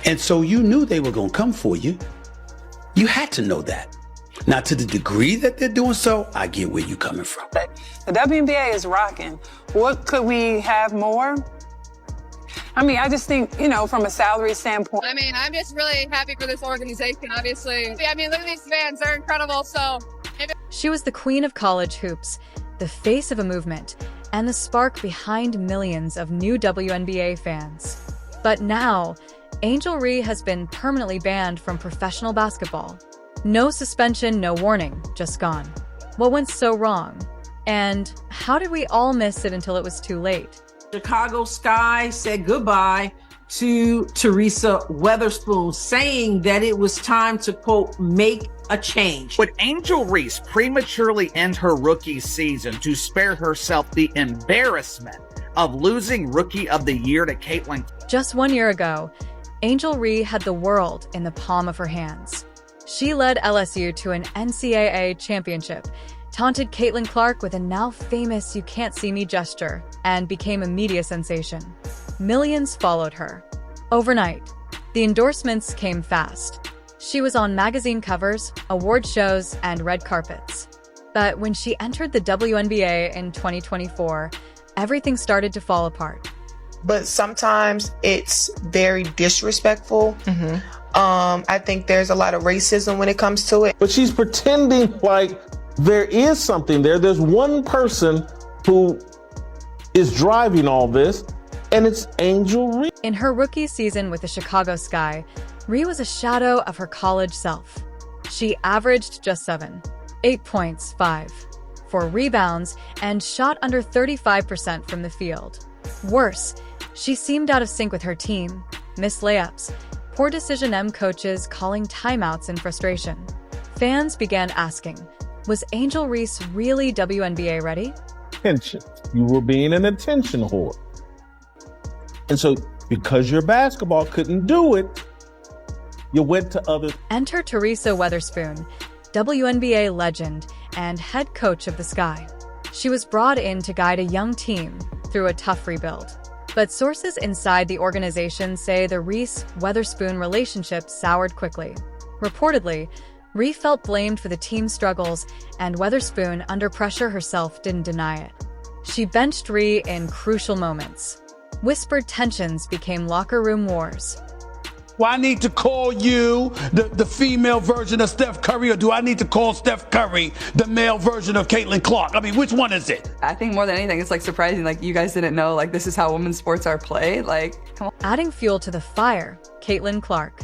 And so you knew they were going to come for you. You had to know that. Now, to the degree that they're doing so, I get where you're coming from. The WNBA is rocking. What could we have more? I mean, I just think, from a salary standpoint. I mean, I'm just really happy for this organization, obviously. I mean, look at these fans. They're incredible. She was the queen of college hoops, the face of a movement, and the spark behind millions of new WNBA fans. But now, Angel Reese has been permanently banned from professional basketball. No suspension, no warning, just gone. What went so wrong? And how did we all miss it until it was too late? Chicago Sky said goodbye to Teresa Weatherspoon, saying that it was time to, quote, make a change. Would Angel Reese prematurely end her rookie season to spare herself the embarrassment of losing Rookie of the Year to Caitlin? Just 1 year ago, Angel Reese had the world in the palm of her hands. She led LSU to an NCAA championship, taunted Caitlin Clark with a now famous "you can't see me" gesture, and became a media sensation. Millions followed her. Overnight, the endorsements came fast. She was on magazine covers, award shows, and red carpets. But when she entered the WNBA in 2024, everything started to fall apart. But sometimes it's very disrespectful. I think there's a lot of racism when it comes to it. But she's pretending like there is something there. There's one person who is driving all this, and it's Angel Reese. In her rookie season with the Chicago Sky, Reese was a shadow of her college self. She averaged just 8 points, 4 rebounds, and shot under 35% from the field. Worse, she seemed out of sync with her team, missed layups, poor decision coaches calling timeouts in frustration. Fans began asking, was Angel Reese really WNBA ready? Attention. You were being an attention whore. And so, because your basketball couldn't do it, you went to other. Enter Teresa Weatherspoon, WNBA legend and head coach of the Sky. She was brought in to guide a young team through a tough rebuild. But sources inside the organization say the Reese-Weatherspoon relationship soured quickly. Reportedly, Reese felt blamed for the team's struggles, and Weatherspoon, under pressure herself, didn't deny it. She benched Reese in crucial moments. Whispered tensions became locker room wars. Well, I need to call you the female version of Steph Curry, or do I need to call Steph Curry the male version of Caitlin Clark? I mean, which one is it? I think more than anything, it's surprising. You guys didn't know, this is how women's sports are played. Come on. Adding fuel to the fire, Caitlin Clark.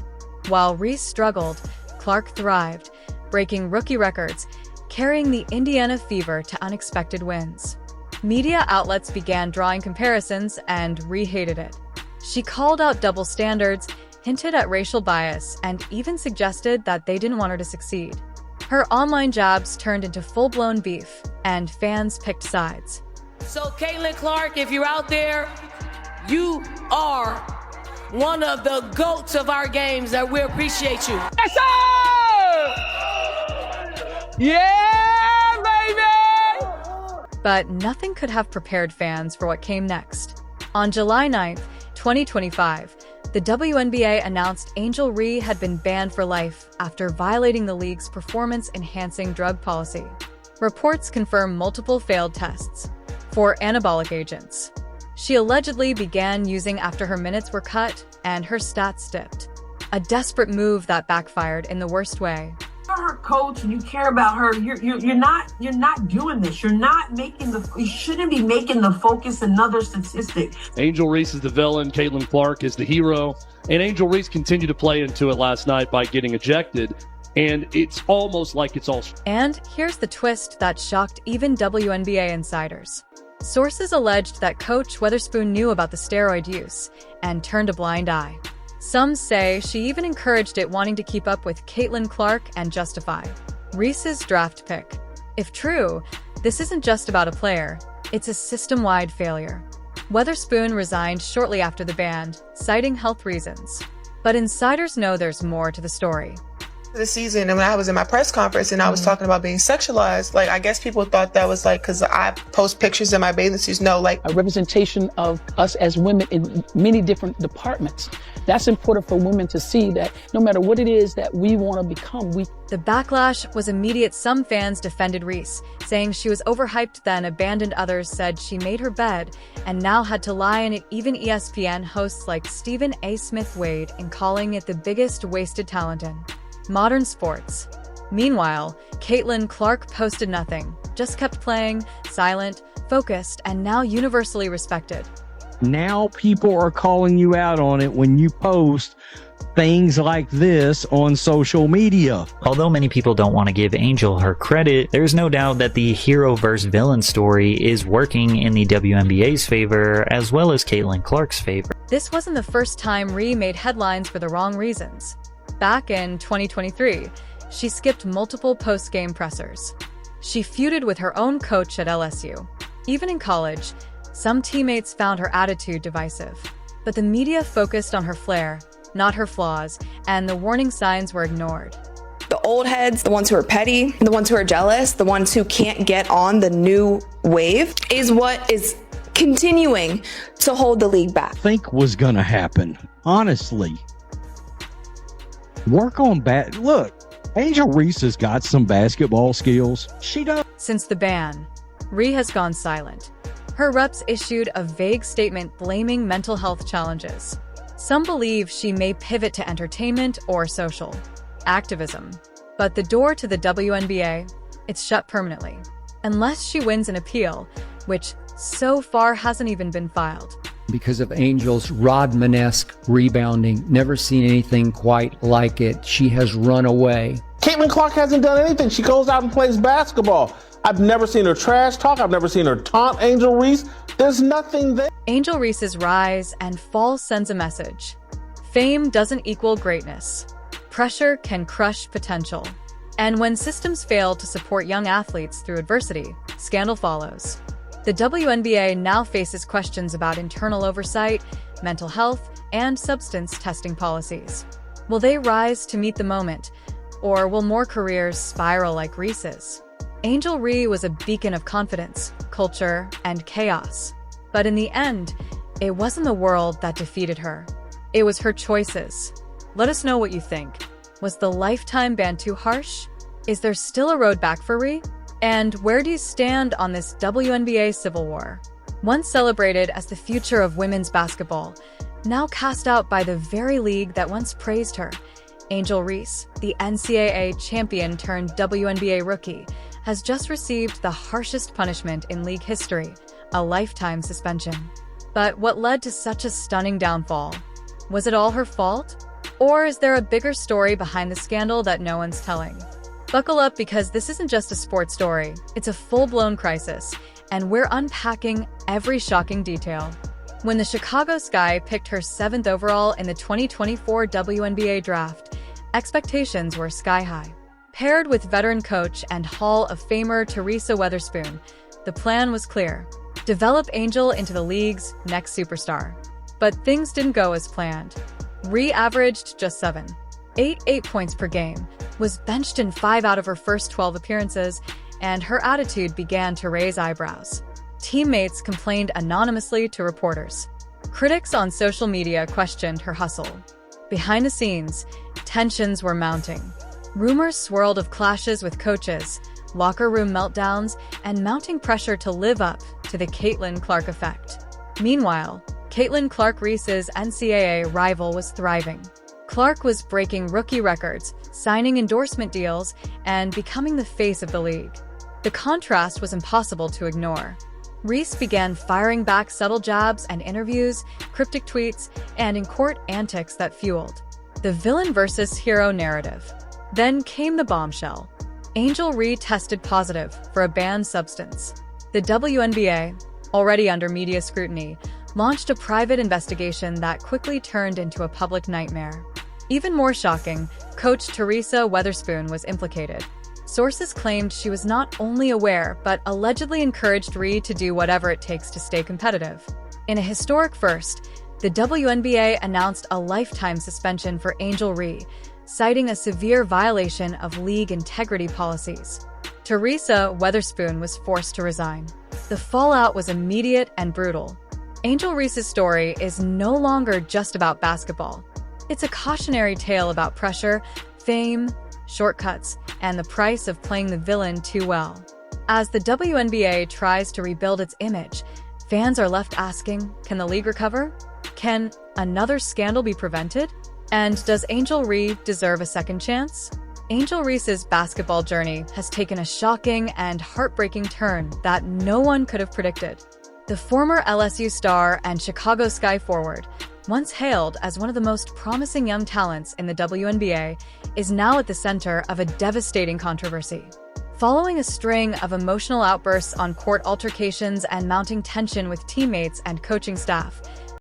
While Reese struggled, Clark thrived, breaking rookie records, carrying the Indiana Fever to unexpected wins. Media outlets began drawing comparisons, and Reese hated it. She called out double standards, hinted at racial bias, and even suggested that they didn't want her to succeed. Her online jabs turned into full-blown beef, and fans picked sides. So Caitlin Clark, if you're out there, you are one of the GOATs of our games, that we appreciate you. Yes, sir! Yeah, baby! But nothing could have prepared fans for what came next. On July 9th, 2025, the WNBA announced Angel Reese had been banned for life after violating the league's performance-enhancing drug policy. Reports confirm multiple failed tests for anabolic agents. She allegedly began using after her minutes were cut and her stats dipped. A desperate move that backfired in the worst way. You're her coach and you care about her. You're not doing this. You shouldn't be making the focus another statistic. Angel Reese is the villain, Caitlin Clark is the hero, and Angel Reese continued to play into it last night by getting ejected, and it's almost like it's all. And here's the twist that shocked even WNBA insiders. Sources alleged that Coach Weatherspoon knew about the steroid use and turned a blind eye. Some say she even encouraged it, wanting to keep up with Caitlin Clark and justify Reese's draft pick. If true, this isn't just about a player, it's a system-wide failure. Weatherspoon resigned shortly after the ban, citing health reasons. But insiders know there's more to the story. The season, and when I was in my press conference and I was talking about being sexualized, like, I guess people thought that was like because I post pictures in my bathing suits. No, like a representation of us as women in many different departments. That's important for women to see, that no matter what it is that we want to become, The backlash was immediate. Some fans defended Reese, saying she was overhyped then abandoned. Others said she made her bed and now had to lie in it. Even ESPN hosts like Stephen A. Smith weighed in calling it the biggest wasted talent in modern sports. Meanwhile, Caitlin Clark posted nothing, just kept playing, silent, focused, and now universally respected. Now people are calling you out on it when you post things like this on social media. Although many people don't want to give Angel her credit, there's no doubt that the hero versus villain story is working in the WNBA's favor as well as Caitlin Clark's favor. This wasn't the first time Rhee made headlines for the wrong reasons. Back in 2023, she skipped multiple post-game pressers. She feuded with her own coach at LSU. Even in college, some teammates found her attitude divisive. But the media focused on her flair, not her flaws, and the warning signs were ignored. The old heads, the ones who are petty, the ones who are jealous, the ones who can't get on the new wave is what is continuing to hold the league back. Think was going to happen, honestly. Work on look, Angel Reese has got some basketball skills. She does. Since the ban, Rhee has gone silent. Her reps issued a vague statement blaming mental health challenges. Some believe she may pivot to entertainment or social activism. But the door to the WNBA, it's shut permanently. Unless she wins an appeal, which so far hasn't even been filed. Because of Angel's Rodman-esque rebounding, never seen anything quite like it. She has run away. Caitlin Clark hasn't done anything. She goes out and plays basketball. I've never seen her trash talk. I've never seen her taunt Angel Reese. There's nothing there. Angel Reese's rise and fall sends a message. Fame doesn't equal greatness. Pressure can crush potential. And when systems fail to support young athletes through adversity, scandal follows. The WNBA now faces questions about internal oversight, mental health, and substance testing policies. Will they rise to meet the moment, or will more careers spiral like Reese's? Angel Reese was a beacon of confidence, culture, and chaos. But in the end, it wasn't the world that defeated her. It was her choices. Let us know what you think. Was the lifetime ban too harsh? Is there still a road back for Reese? And where do you stand on this WNBA civil war? Once celebrated as the future of women's basketball, now cast out by the very league that once praised her, Angel Reese, the NCAA champion turned WNBA rookie, has just received the harshest punishment in league history, a lifetime suspension. But what led to such a stunning downfall? Was it all her fault? Or is there a bigger story behind the scandal that no one's telling? Buckle up, because this isn't just a sports story, it's a full-blown crisis, and we're unpacking every shocking detail. When the Chicago Sky picked her 7th overall in the 2024 WNBA draft, expectations were sky-high. Paired with veteran coach and Hall of Famer Teresa Weatherspoon, the plan was clear: develop Angel into the league's next superstar. But things didn't go as planned. Rhee averaged just 8 points per game, was benched in 5 out of her first 12 appearances, and her attitude began to raise eyebrows. Teammates complained anonymously to reporters. Critics on social media questioned her hustle. Behind the scenes, tensions were mounting. Rumors swirled of clashes with coaches, locker room meltdowns, and mounting pressure to live up to the Caitlin Clark effect. Meanwhile, Caitlin Clark Reese's NCAA rival was thriving. Clark was breaking rookie records, signing endorsement deals, and becoming the face of the league. The contrast was impossible to ignore. Reese began firing back subtle jabs and interviews, cryptic tweets, and in-court antics that fueled the villain versus hero narrative. Then came the bombshell. Angel Reese tested positive for a banned substance. The WNBA, already under media scrutiny, launched a private investigation that quickly turned into a public nightmare. Even more shocking, coach Teresa Weatherspoon was implicated. Sources claimed she was not only aware, but allegedly encouraged Rhee to do whatever it takes to stay competitive. In a historic first, the WNBA announced a lifetime suspension for Angel Reese, citing a severe violation of league integrity policies. Teresa Weatherspoon was forced to resign. The fallout was immediate and brutal. Angel Reese's story is no longer just about basketball. It's a cautionary tale about pressure, fame, shortcuts, and the price of playing the villain too well. As the WNBA tries to rebuild its image, fans are left asking, can the league recover? Can another scandal be prevented? And does Angel Reese deserve a second chance? Angel Reese's basketball journey has taken a shocking and heartbreaking turn that no one could have predicted. The former LSU star and Chicago Sky forward, once hailed as one of the most promising young talents in the WNBA, is now at the center of a devastating controversy. Following a string of emotional outbursts on court altercations and mounting tension with teammates and coaching staff,